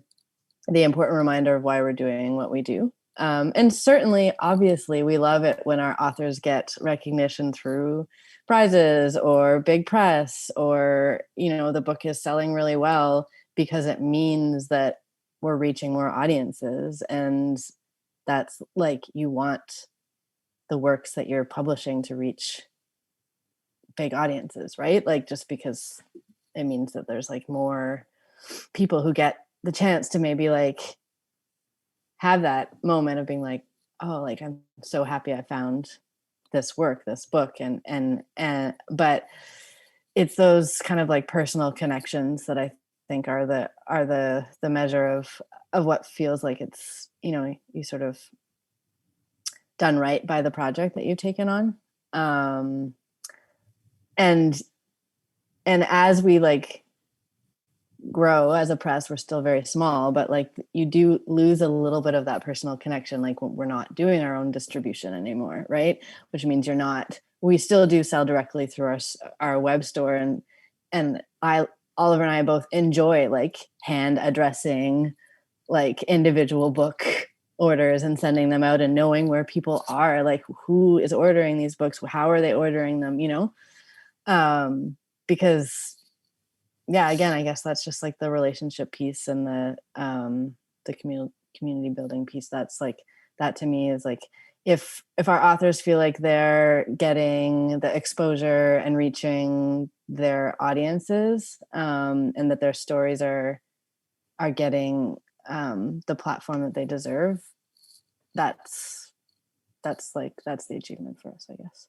important reminder of why we're doing what we do. And certainly, obviously, we love it when our authors get recognition through prizes or big press, or the book is selling really well, because it means that we're reaching more audiences, and that's like, you want the works that you're publishing to reach big audiences, right? Like, just because it means that there's like more people who get the chance to maybe like have that moment of being like, oh, like, I'm so happy I found this work, this book. But it's those kind of like personal connections that I think are the measure of what feels like it's, you sort of done right by the project that you've taken on. And as we like grow as a press, we're still very small, but like you do lose a little bit of that personal connection. Like we're not doing our own distribution anymore, right? Which means we still do sell directly through our web store, and Oliver and I both enjoy like hand addressing like individual book orders and sending them out and knowing where people are, like who is ordering these books, how are they ordering them, because yeah, again, I guess that's just like the relationship piece and the community building piece. That's like, that to me is like, if our authors feel like they're getting the exposure and reaching their audiences, and that their stories are getting the platform that they deserve, that's the achievement for us, I guess.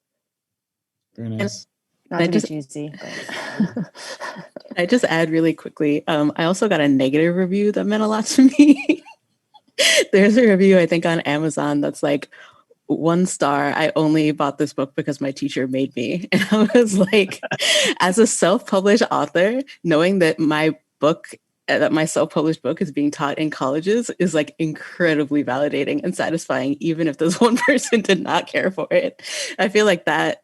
Very nice. Not to be cheesy, but I just add really quickly. I also got a negative review that meant a lot to me. There's a review, I think, on Amazon that's like, 1 star, I only bought this book because my teacher made me. And I was like, as a self-published author, knowing that my self-published book is being taught in colleges is like incredibly validating and satisfying, even if this one person did not care for it. I feel like that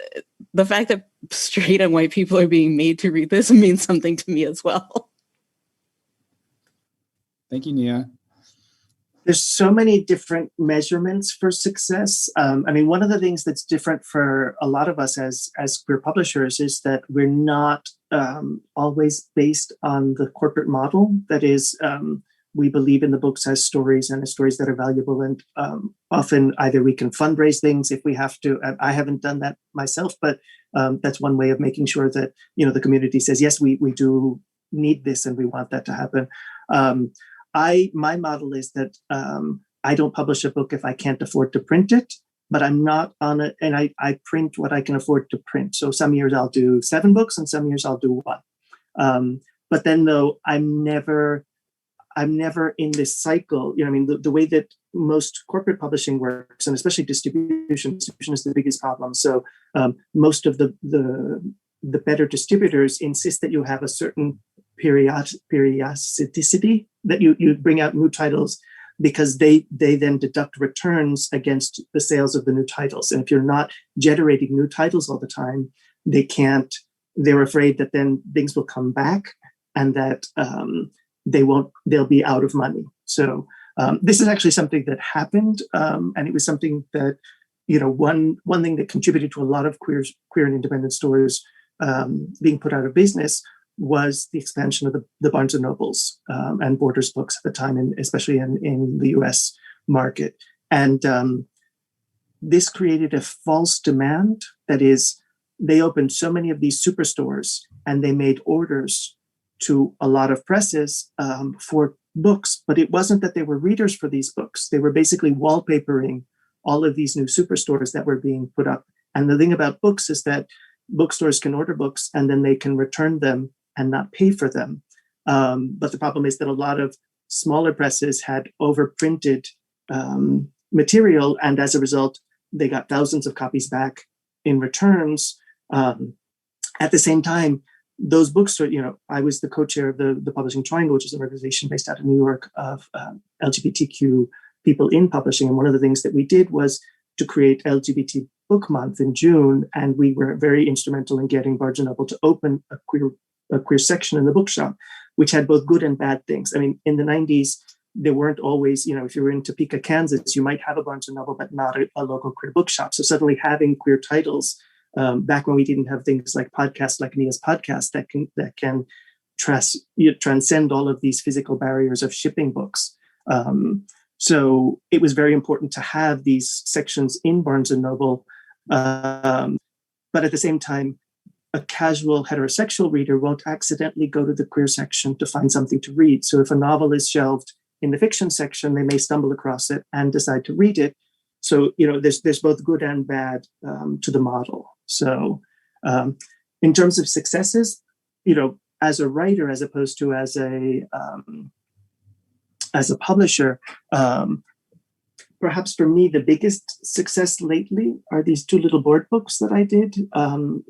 the fact that straight and white people are being made to read this means something to me as well. Thank you, Nia. There's so many different measurements for success. One of the things that's different for a lot of us as queer publishers is that we're not always based on the corporate model. That is, we believe in the books as stories and as stories that are valuable. And often either we can fundraise things if we have to. I haven't done that myself, but that's one way of making sure that, the community says, yes, we do need this and we want that to happen. My model is that I don't publish a book if I can't afford to print it, but I'm not on it, and I print what I can afford to print. So some years I'll do 7 books, and some years I'll do 1. But then though, I'm never in this cycle. The way that most corporate publishing works, and especially distribution is the biggest problem. So most of the better distributors insist that you have a certain periodicity, that you bring out new titles, because they then deduct returns against the sales of the new titles. And if you're not generating new titles all the time, they're afraid that then things will come back and that they'll be out of money. So this is actually something that happened. And it was something that, one thing that contributed to a lot of queer and independent stores being put out of business was the expansion of the Barnes & Nobles and Borders books at the time, especially in the US market. And this created a false demand. That is, they opened so many of these superstores and they made orders to a lot of presses for books, but it wasn't that they were readers for these books. They were basically wallpapering all of these new superstores that were being put up. And the thing about books is that bookstores can order books and then they can return them and not pay for them. But the problem is that a lot of smaller presses had overprinted material, and as a result, they got thousands of copies back in returns. At the same time, those bookstores, I was the co-chair of the Publishing Triangle, which is an organization based out of New York of LGBTQ people in publishing. And one of the things that we did was to create LGBT Book Month in June, and we were very instrumental in getting Barnes & Noble to open a queer section in the bookshop, which had both good and bad things. In the 90s, there weren't always, if you were in Topeka, Kansas, you might have a Barnes & Noble, but not a local queer bookshop. So suddenly having queer titles, back when we didn't have things like podcasts, like Nia's podcast, that can transcend all of these physical barriers of shipping books. So it was very important to have these sections in Barnes & Noble. But at the same time, a casual heterosexual reader won't accidentally go to the queer section to find something to read. So if a novel is shelved in the fiction section, they may stumble across it and decide to read it. So, there's both good and bad to the model. So in terms of successes, as a writer, as opposed to as a publisher, perhaps for me, the biggest success lately are these 2 little board books that I did,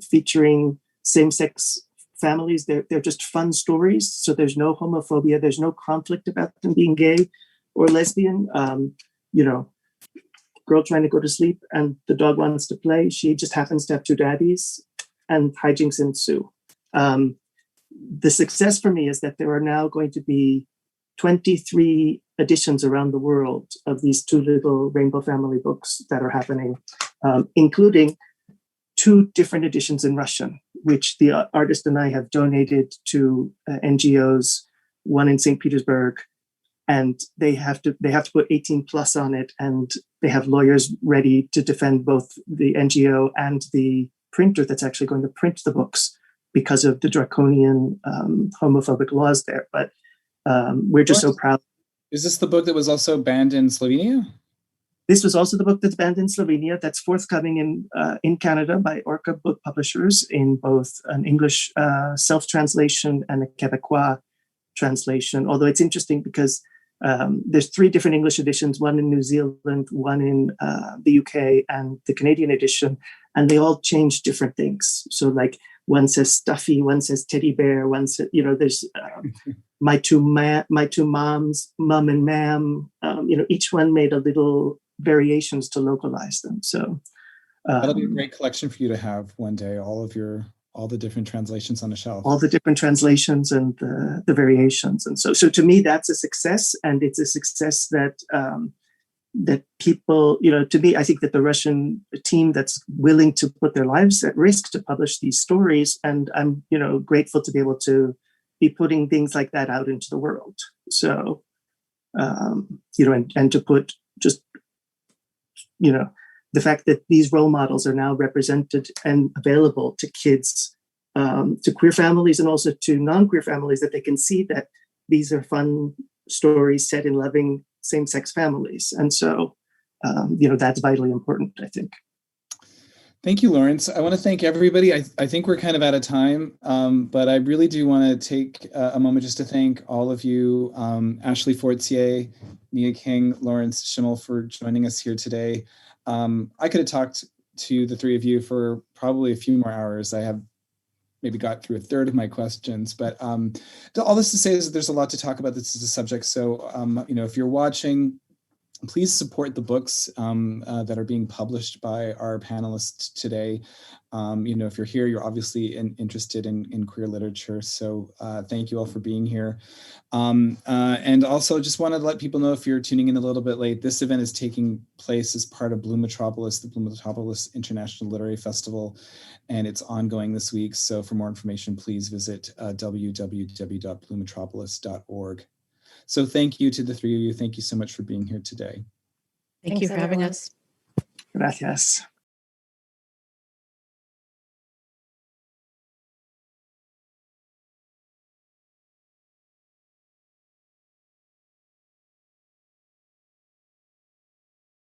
featuring same-sex families. They're just fun stories. So there's no homophobia. There's no conflict about them being gay or lesbian. Girl trying to go to sleep and the dog wants to play. She just happens to have 2 daddies and hijinks ensue. The success for me is that there are now going to be 23 editions around the world of these 2 little rainbow family books that are happening, including 2 different editions in Russian, which the artist and I have donated to NGOs, one in St. Petersburg, and they have to put 18 plus on it, and they have lawyers ready to defend both the NGO and the printer that's actually going to print the books because of the draconian homophobic laws there. But we're just so proud. Is this the book that was also banned in Slovenia? This was also the book that's banned in Slovenia. That's forthcoming in Canada by Orca Book Publishers in both an English self-translation and a Quebecois translation. Although it's interesting because there's 3 different English editions, one in New Zealand, one in the UK, and the Canadian edition, and they all change different things. So like one says stuffy, one says teddy bear, one says, there's my two moms, mum and ma'am, each one made a little variations to localize them. So that'll be a great collection for you to have one day, all the different translations on a shelf. All the different translations and the variations. And so to me, that's a success. And it's a success that that people, to me, I think that the Russian team that's willing to put their lives at risk to publish these stories. And I'm, grateful to be able to be putting things like that out into the world. So, and to put just, the fact that these role models are now represented and available to kids, to queer families and also to non-queer families, that they can see that these are fun stories set in loving same-sex families. And so, that's vitally important, I think. Thank you, Lawrence. I want to thank everybody. I think we're kind of out of time, but I really do want to take a moment just to thank all of you, Ashley Fortier, Nia King, Lawrence Schimel, for joining us here today. I could have talked to the 3 of you for probably a few more hours. I have maybe got through a third of my questions, but all this to say is that there's a lot to talk about. This is a subject. So, if you're watching, please support the books that are being published by our panelists today. If you're here, you're obviously interested in queer literature. So thank you all for being here. And also just wanted to let people know, if you're tuning in a little bit late, this event is taking place as part of Blue Metropolis, the Blue Metropolis International Literary Festival, and it's ongoing this week. So for more information, please visit www.bluemetropolis.org. So thank you to the 3 of you. Thank you so much for being here today. Thank you for having us. Gracias.